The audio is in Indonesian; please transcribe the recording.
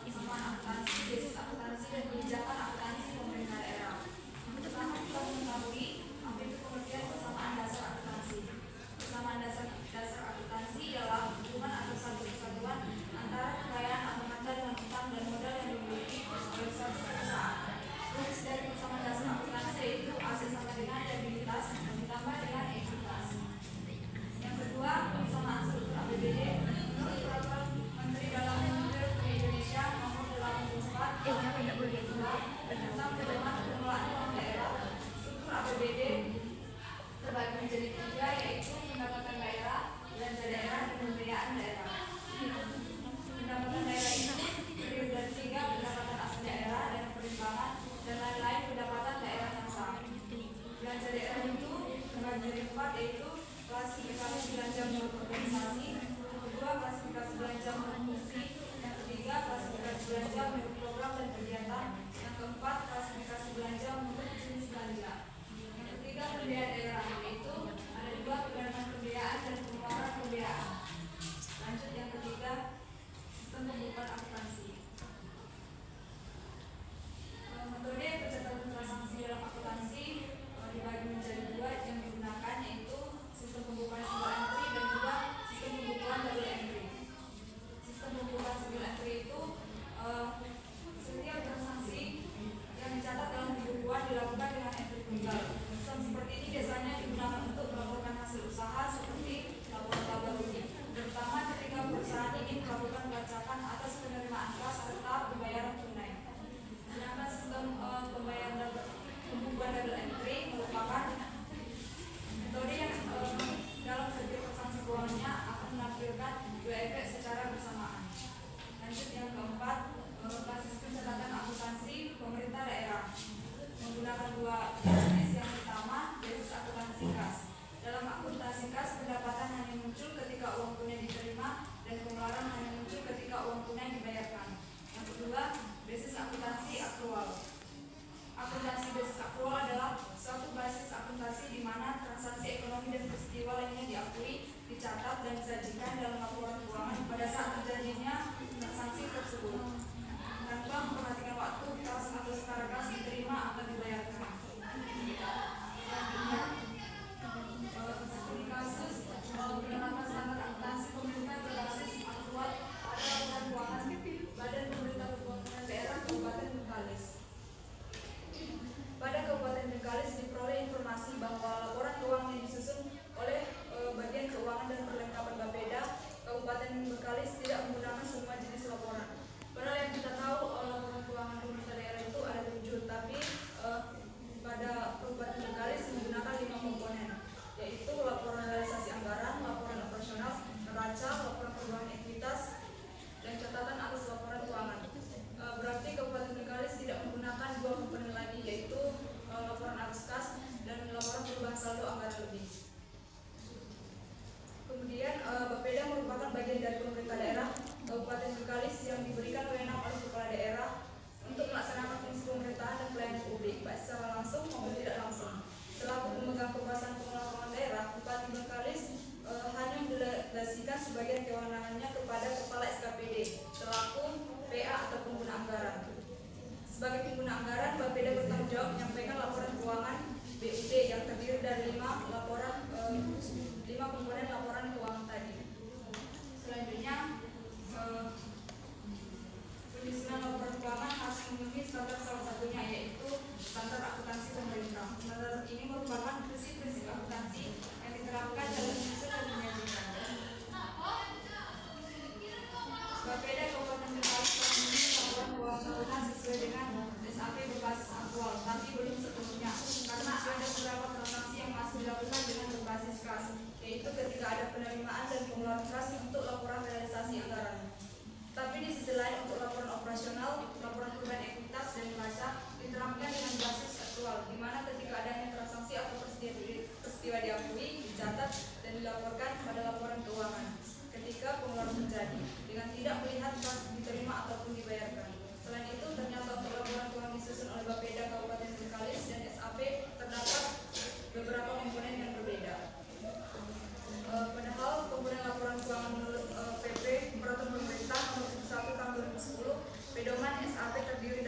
kesamaan akuntansi, basis akuntansi, dan kebijakan akuntansi pemerintah daerah. Yang pertama kita mengetahui apa itu pengertian kesamaan dasar akuntansi. Kesamaan dasar akuntansi ialah hubungan atau satu kesatuan antara kekayaan atau harta dengan utang dan modal yang dimiliki oleh suatu perusahaan. Rumus dari kesamaan dasar akuntansi yaitu aset sama dengan liabilitas ditambah dengan ekuitas. Yang kedua, kesamaan struktur APBD. Menurut peraturan Menteri Dalam Negeri Indonesia Nomor 84 Tahun 2002 tentang pedoman pengelolaan uang daerah, struktur APBD terbagi menjadi tiga, yaitu pendapatan daerah, belanja daerah, dan pembiayaan daerah. Pendapatan daerah itu terdiri dari tiga: pendapatan asal daerah, dana perimbangan, dan lain-lain pendapatan daerah yang sah. Belanja daerah itu terbagi menjadi empat, yaitu klasifikasi belanja menurut organisasi, yang kedua klasifikasi belanja menurut fungsi, yang ketiga klasifikasi belanja menurut program dan kegiatan, yang keempat klasifikasi belanja menurut jenis belanja. Yang ketiga pembiayaan daerah, yaitu ada dua: pendanaan pembiayaan dan pengeluaran pembiayaan. Lanjut yang ketiga, sistem pembukuan akuntansi. Metode pencatatan transaksi dalam akuntansi dibagi menjadi dua yang digunakan, yaitu sistem pembukuan single entry dan juga sistem pembukuan double entry. Sistem pembukuan single entry itu setiap transaksi yang dicatat dalam pembukuan dilakukan dengan entry tunggal. Sistem seperti ini biasanya digunakan untuk melaporkan hasil usaha seperti laporan laba rugi, terutama ketika perusahaan ingin melakukan pelacakan atas penerimaan kas serta pembayaran tunai. Sedangkan sistem pembayaran pembukuan double entry merupakan metode yang dalam setiap transaksi keuangannya akan menampilkan dua efek secara bersamaan. Lanjut yang keempat, basis pencatatan akuntansi pemerintah daerah menggunakan dua basis. Yang pertama, basis akuntansi kas. Dalam akuntansi kas, pendapatan hanya muncul ketika uang tunai diterima dan pengeluaran hanya muncul ketika uang tunai dibayarkan. Yang kedua, basis akuntansi akrual. Akuntansi basis akrual adalah suatu basis akuntansi di mana transaksi ekonomi dan peristiwa lainnya diakui, dicatat, dan disajikan dalam laporan keuangan pada saat terjadinya transaksi tersebut, tanpa memperhatikan waktu kas atau setara kas diterima atau dibayarkan. Seperti kasus penerapan standar akuntansi pemerintah berbasis akrual pada laporan keuangan Badan Pemerintah Keuangan Daerah Kabupaten Bengkalis. Pada Kabupaten Bengkalis diperoleh informasi bahwa laporan keuangan yang disusun oleh bagian keuangan dan perlengkapan Bapeda Kabupaten Bengkalis tidak menggunakan semua jenis laporan. Padahal yang kita tahu laporan keuangan pemerintah daerah itu ada 7, tapi pada Kabupaten Bengkalis menggunakan 5 komponen, yaitu laporan realisasi anggaran, laporan operasional, neraca, laporan perubahan ekuitas, dan catatan atas laporan keuangan. Berarti Kabupaten Bengkalis tidak menggunakan 2 komponen lagi, yaitu laporan arus kas dan laporan perubahan saldo anggaran lebih. Kemudian Bapeda merupakan bagian dari pemerintah daerah Kabupaten Bengkalis yang diberikan wewenang oleh kepala daerah untuk melaksanakan fungsi pemerintahan dan pelayanan publik, baik secara langsung maupun tidak langsung. Selaku pemegang kekuasaan pengelola keuangan daerah, Bupati Bengkalis hanya mendelegasikan sebagian kewenangannya kepada Kepala SKPD selaku PA atau pengguna anggaran. Sebagai pengguna anggaran, Bapeda bertanggung jawab menyampaikan laporan keuangan BUD yang terdiri dari 5 komponen laporan keuangan tadi. Selanjutnya, penyusunan laporan keuangan harus memenuhi standar salah satunya, yaitu standar akuntansi pemerintah. Standar ini merupakan prinsip-prinsip akuntansi yang diterapkan dalam menyusun dan menyajikan. Bapeda Kabupaten Bengkalis memenuhi laporan keuangan tahunan sesuai dengan SAP berbasis aktual, tapi belum sepenuhnya karena ada beberapa transaksi yang masih dilakukan dengan berbasis kas, yaitu ketika ada penerimaan dan pengeluaran kas untuk laporan realisasi anggaran. Tapi di sisi lain untuk laporan operasional, laporan perubahan ekuitas dan neraca diterapkan dengan basis aktual, di mana ketika adanya transaksi atau peristiwa diakui, dicatat, dan dilaporkan pada laporan keuangan ketika pengeluaran terjadi, dengan tidak melihat kas diterima ataupun dibayarkan. Selain itu, ternyata untuk laporan keuangan disusun oleh Bapeda Kabupaten Bengkalis dan SAP terdapat beberapa komponen yang berbeda. Padahal komponen Pedoman SAP terdiri